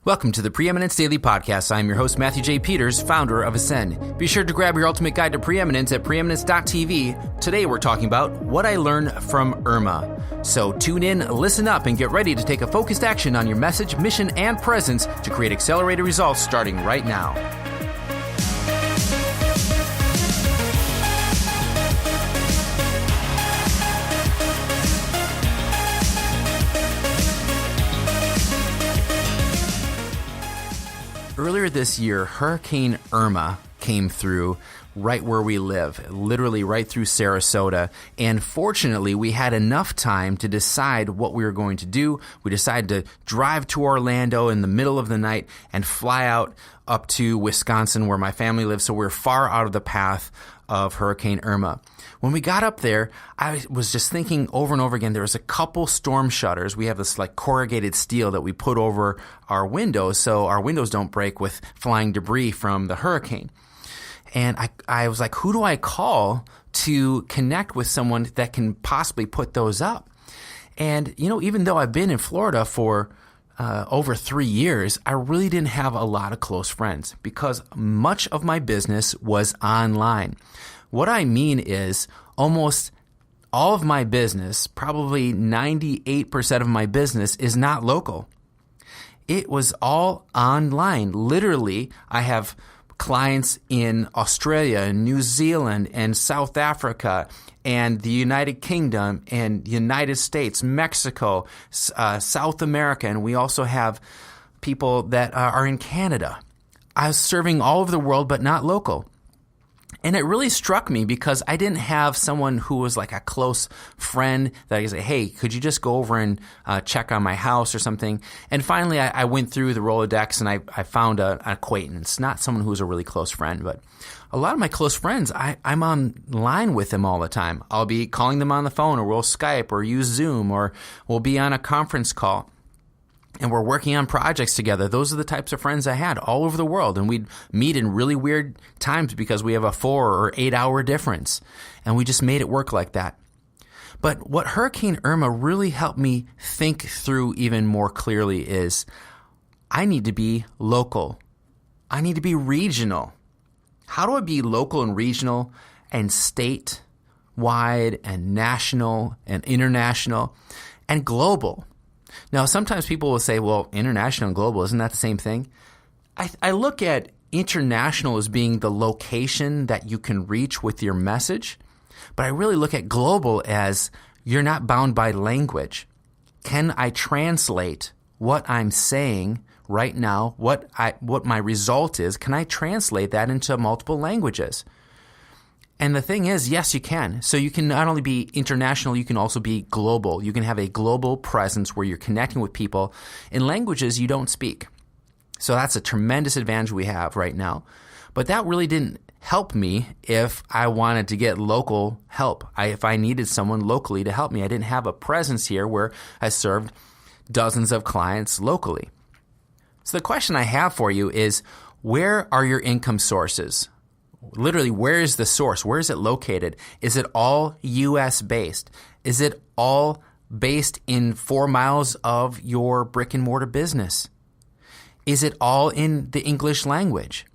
Welcome to the Preeminence Daily Podcast. I'm your host, Matthew J. Peters, founder of Ascend. Be sure to grab your ultimate guide to preeminence at preeminence.tv. Today we're talking about what I learned from Irma. So tune in, listen up, and get ready to take a focused action on your message, mission, and presence to create accelerated results starting right now. Earlier this year, Hurricane Irma came through right where we live, literally right through Sarasota. And fortunately, we had enough time to decide what we were going to do. We decided to drive to Orlando in the middle of the night and fly out up to Wisconsin where my family lives. So we're far out of the path of Hurricane Irma. When we got up there, I was just thinking over and over again, there was a couple storm shutters. We have this like corrugated steel that we put over our windows so our windows don't break with flying debris from the hurricane. And I was like, who do I call to connect with someone that can possibly put those up? And, you know, even though I've been in Florida for over 3 years, I really didn't have a lot of close friends because much of my business was online. What I mean is almost all of my business, probably 98% of my business, is not local. It was all online. Literally, I have clients in Australia and New Zealand and South Africa and the United Kingdom and the United States, Mexico, South America, and we also have people that are in Canada. I was serving all over the world, but not local. And it really struck me because I didn't have someone who was like a close friend that I could say, hey, could you just go over and check on my house or something? And finally, I went through the Rolodex and I found an acquaintance, not someone who was a really close friend, but a lot of my close friends, I'm online with them all the time. I'll be calling them on the phone, or we'll Skype or use Zoom, or we'll be on a conference call. And we're working on projects together. Those are the types of friends I had all over the world. And we'd meet in really weird times because we have a 4 or 8 hour difference. And we just made it work like that. But what Hurricane Irma really helped me think through even more clearly is I need to be local. I need to be regional. How do I be local and regional and state-wide and national and international and global? Now, sometimes people will say, well, international and global, isn't that the same thing? I look at international as being the location that you can reach with your message, but I really look at global as you're not bound by language. Can I translate what I'm saying right now, what my result is? Can I translate that into multiple languages? And the thing is, yes, you can. So you can not only be international, you can also be global. You can have a global presence where you're connecting with people in languages you don't speak. So that's a tremendous advantage we have right now. But that really didn't help me if I wanted to get local help. If I needed someone locally to help me, I didn't have a presence here where I served dozens of clients locally. So the question I have for you is, where are your income sources? Literally, where is the source? Where is it located? Is it all U.S. based? Is it all based in 4 miles of your brick and mortar business? Is it all in the English language?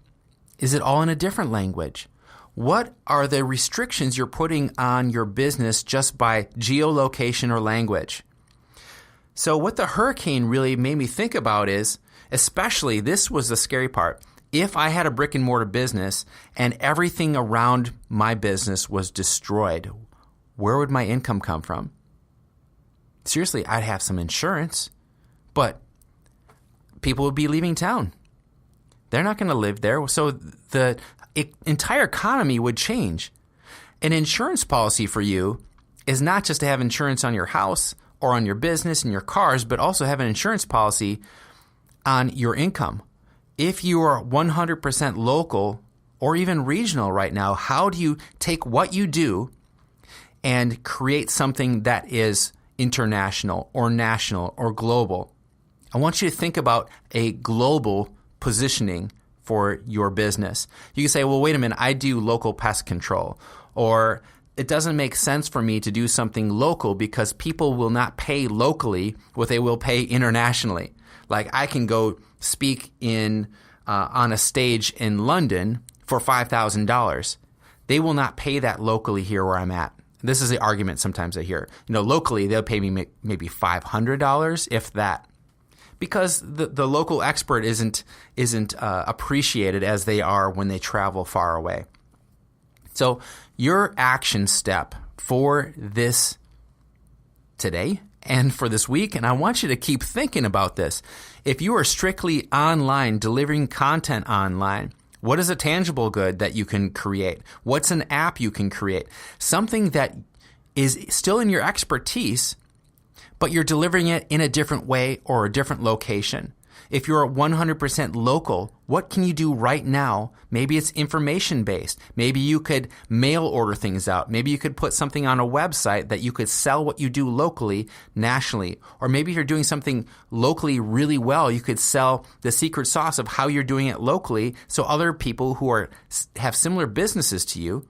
Is it all in a different language? What are the restrictions you're putting on your business just by geolocation or language? So what the hurricane really made me think about is, especially this was the scary part, if I had a brick and mortar business and everything around my business was destroyed, where would my income come from? Seriously, I'd have some insurance, but people would be leaving town. They're not going to live there. So the entire economy would change. An insurance policy for you is not just to have insurance on your house or on your business and your cars, but also have an insurance policy on your income. If you are 100% local or even regional right now, how do you take what you do and create something that is international or national or global? I want you to think about a global positioning for your business. You can say, well, wait a minute, I do local pest control, or it doesn't make sense for me to do something local because people will not pay locally what they will pay internationally. Like I can go speak on a stage in London for $5,000. They will not pay that locally here where I'm at. This is the argument sometimes I hear. Locally they'll pay me maybe $500, if that, because the local expert isn't appreciated as they are when they travel far away. So your action step for this today and for this week, and I want you to keep thinking about this. If you are strictly online, delivering content online, what is a tangible good that you can create? What's an app you can create? Something that is still in your expertise, but you're delivering it in a different way or a different location. If you're 100% local, what can you do right now? Maybe it's information-based. Maybe you could mail order things out. Maybe you could put something on a website that you could sell what you do locally, nationally. Or maybe if you're doing something locally really well, you could sell the secret sauce of how you're doing it locally so other people who have similar businesses to you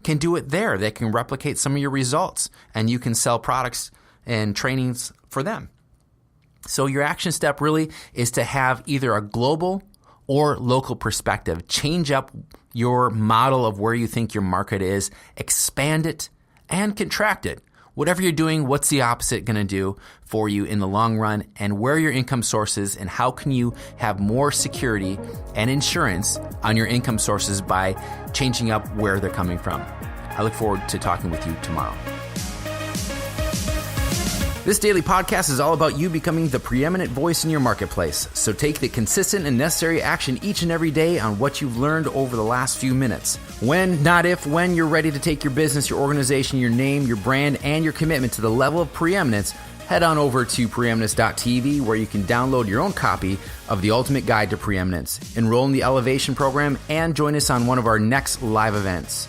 can do it there. They can replicate some of your results, and you can sell products and trainings for them. So your action step really is to have either a global or local perspective. Change up your model of where you think your market is, expand it, and contract it. Whatever you're doing, what's the opposite going to do for you in the long run, and where are your income sources, and how can you have more security and insurance on your income sources by changing up where they're coming from. I look forward to talking with you tomorrow. This daily podcast is all about you becoming the preeminent voice in your marketplace. So take the consistent and necessary action each and every day on what you've learned over the last few minutes. When, not if, when you're ready to take your business, your organization, your name, your brand, and your commitment to the level of preeminence, head on over to preeminence.tv where you can download your own copy of the Ultimate Guide to Preeminence. Enroll in the Elevation program and join us on one of our next live events.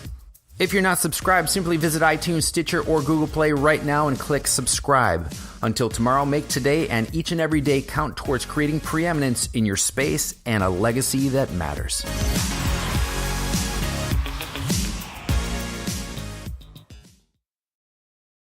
If you're not subscribed, simply visit iTunes, Stitcher, or Google Play right now and click subscribe. Until tomorrow, make today and each and every day count towards creating preeminence in your space and a legacy that matters.